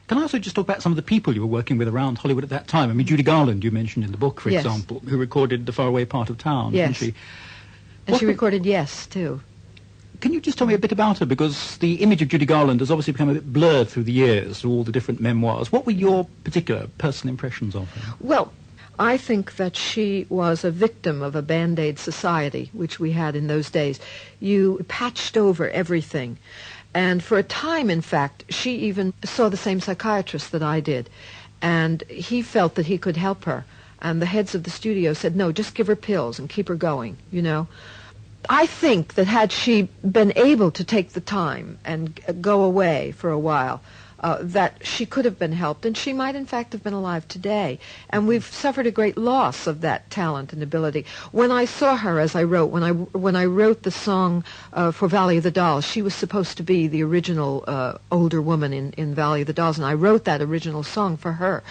Can I also just talk about some of the people you were working with around Hollywood at that time? I mean, Judy Garland, you mentioned in the book, for example, who recorded The Faraway Part of Town, didn't she? And she recorded Yes, too. Can you just tell me a bit about her? Because the image of Judy Garland has obviously become a bit blurred through the years, through all the different memoirs. What were your particular personal impressions of her? Well, I think that she was a victim of a Band-Aid society, which we had in those days. You patched over everything. And for a time, in fact, she even saw the same psychiatrist that I did. And he felt that he could help her. And the heads of the studio said, no, just give her pills and keep her going, you know. I think that had she been able to take the time and go away for a while, that she could have been helped, and she might in fact have been alive today. And we've suffered a great loss of that talent and ability. When I saw her, as I wrote, when I wrote the song for Valley of the Dolls, she was supposed to be the original older woman in Valley of the Dolls, and I wrote that original song for her.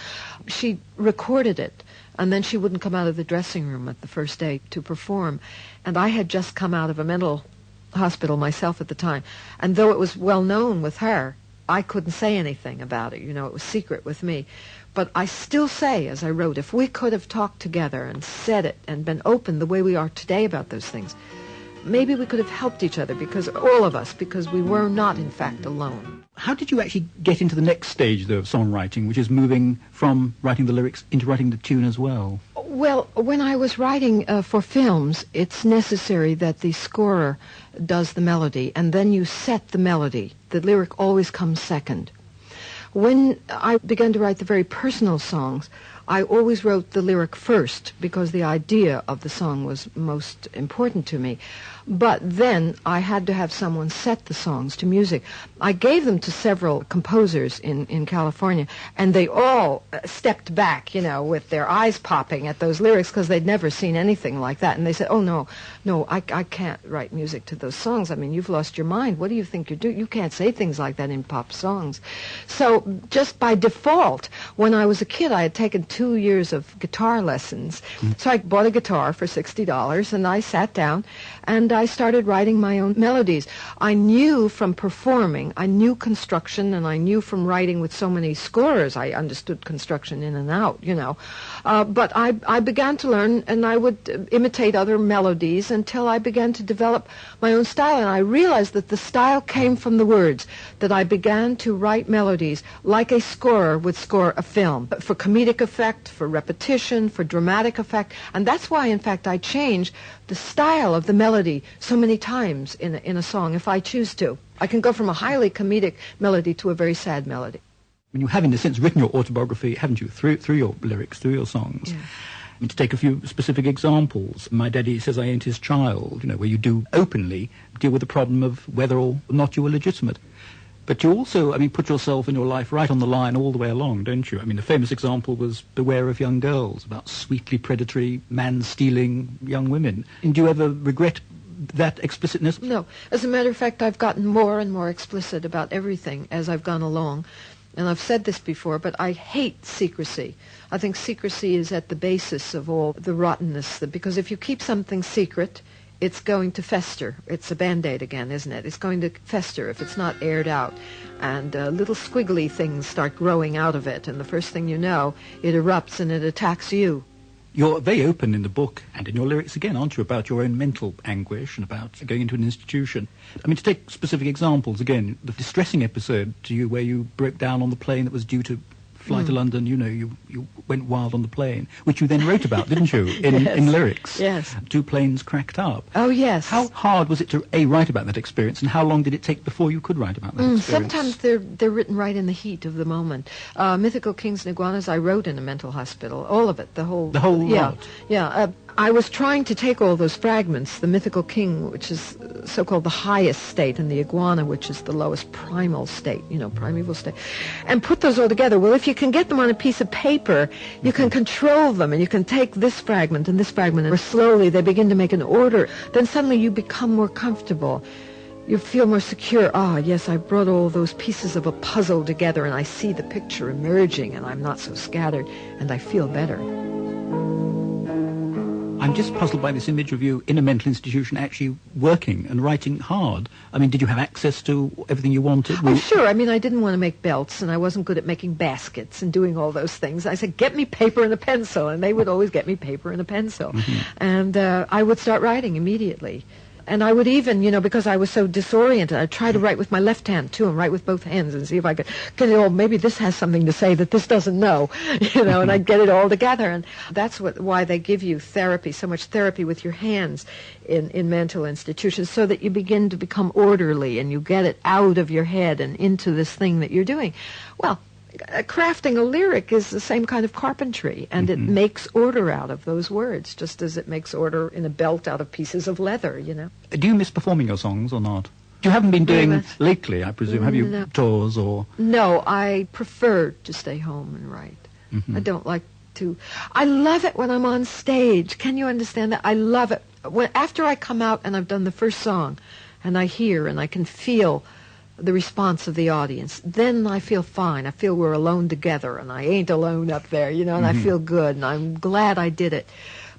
She recorded it, and then she wouldn't come out of the dressing room at the first day to perform. And I had just come out of a mental hospital myself at the time, and though it was well known with her, I couldn't say anything about it. You know, it was secret with me. But I still say, as I wrote, if we could have talked together and said it and been open the way we are today about those things, maybe we could have helped each other, because all of us, because we were not, in fact, alone. How did you actually get into the next stage, though, of songwriting, which is moving from writing the lyrics into writing the tune as well? Well, when I was writing for films, it's necessary that the scorer does the melody, and then you set the melody. The lyric always comes second. When I began to write the very personal songs, I always wrote the lyric first, because the idea of the song was most important to me. But then I had to have someone set the songs to music. I gave them to several composers in California, and they all stepped back, you know, with their eyes popping at those lyrics, because they'd never seen anything like that. And they said, oh, no, I can't write music to those songs. I mean, you've lost your mind. What do you think you're doing? You can't say things like that in pop songs. So just by default, when I was a kid, I had taken 2 years of guitar lessons. So I bought a guitar for $60, and I sat down, and I started writing my own melodies. I knew from performing, I knew construction, and I knew from writing with so many scorers, I understood construction in and out, you know. But I began to learn, and I would imitate other melodies until I began to develop my own style. And I realized that the style came from the words, that I began to write melodies like a scorer would score a film, for comedic effect, for repetition, for dramatic effect. And that's why, in fact, I changed the style of the melody so many times in a song, if I choose to. I can go from a highly comedic melody to a very sad melody. When you have, in a sense, written your autobiography, haven't you, through your lyrics, through your songs? Yeah. I mean, to take a few specific examples, My Daddy Says I Ain't His Child, you know, where you do openly deal with the problem of whether or not you were legitimate. But you also, I mean, put yourself and your life right on the line all the way along, don't you? I mean, the famous example was Beware of Young Girls, about sweetly predatory, man-stealing young women. And do you ever regret that explicitness? No. As a matter of fact, I've gotten more and more explicit about everything as I've gone along. And I've said this before, but I hate secrecy. I think secrecy is at the basis of all the rottenness, because if you keep something secret, it's going to fester. It's a Band-Aid again, isn't it? It's going to fester if it's not aired out. And little squiggly things start growing out of it, and the first thing you know, it erupts and it attacks you. You're very open in the book and in your lyrics again, aren't you, about your own mental anguish and about going into an institution. I mean, to take specific examples, again, the distressing episode to you where you broke down on the plane that was due to fly to London, you know, you went wild on the plane, which you then wrote about, didn't you, in lyrics? Yes. 2 planes cracked up. Oh, yes. How hard was it to, A, write about that experience, and how long did it take before you could write about that experience? Sometimes they're written right in the heat of the moment. Mythical Kings and Iguanas I wrote in a mental hospital, all of it, the whole lot. Yeah. I was trying to take all those fragments, the mythical king, which is so-called the highest state, and the iguana, which is the lowest primal state, you know, primeval state, and put those all together. Well, if you can get them on a piece of paper, you can control them, and you can take this fragment, and slowly they begin to make an order. Then suddenly you become more comfortable. You feel more secure. Ah, yes, I brought all those pieces of a puzzle together, and I see the picture emerging, and I'm not so scattered, and I feel better. I I'm just puzzled by this image of you in a mental institution actually working and writing hard. I mean, did you have access to everything you wanted? Oh, sure. I mean, I didn't want to make belts, and I wasn't good at making baskets and doing all those things. I said, get me paper and a pencil, and they would always get me paper and a pencil. And I would start writing immediately. And I would even, because I was so disoriented, I'd try to write with my left hand, too, and write with both hands and see if I could, maybe this has something to say that this doesn't know, and I'd get it all together. And that's why they give you therapy, so much therapy with your hands in mental institutions, so that you begin to become orderly and you get it out of your head and into this thing that you're doing. Well, crafting a lyric is the same kind of carpentry, and it makes order out of those words, just as it makes order in a belt out of pieces of leather, Do you miss performing your songs or not? You haven't been doing lately, I presume. Have you tours or... No, I prefer to stay home and write. I don't like to... I love it when I'm on stage. Can you understand that? I love it. After I come out and I've done the first song, and I hear and I can feel the response of the audience, then I feel fine. I feel we're alone together, and I ain't alone up there, and I feel good, and I'm glad I did it.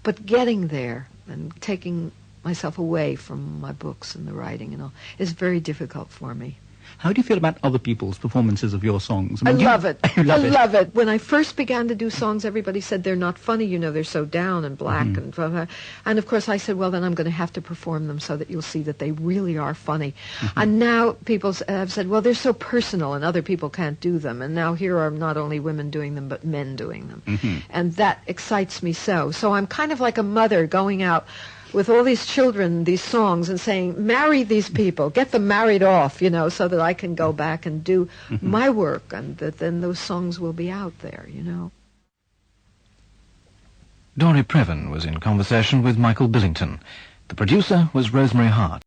But getting there and taking myself away from my books and the writing and all is very difficult for me. How do you feel about other people's performances of your songs? I love it. You love it. I love it. When I first began to do songs, everybody said they're not funny, they're so down and black and blah, blah. And of course I said, well, then I'm going to have to perform them so that you'll see that they really are funny. And now people have said, well, they're so personal and other people can't do them. And now here are not only women doing them, but men doing them. And that excites me so. So I'm kind of like a mother going out with all these children, these songs, and saying, marry these people, get them married off, so that I can go back and do my work, and that then those songs will be out there, Dory Previn was in conversation with Michael Billington. The producer was Rosemary Hart.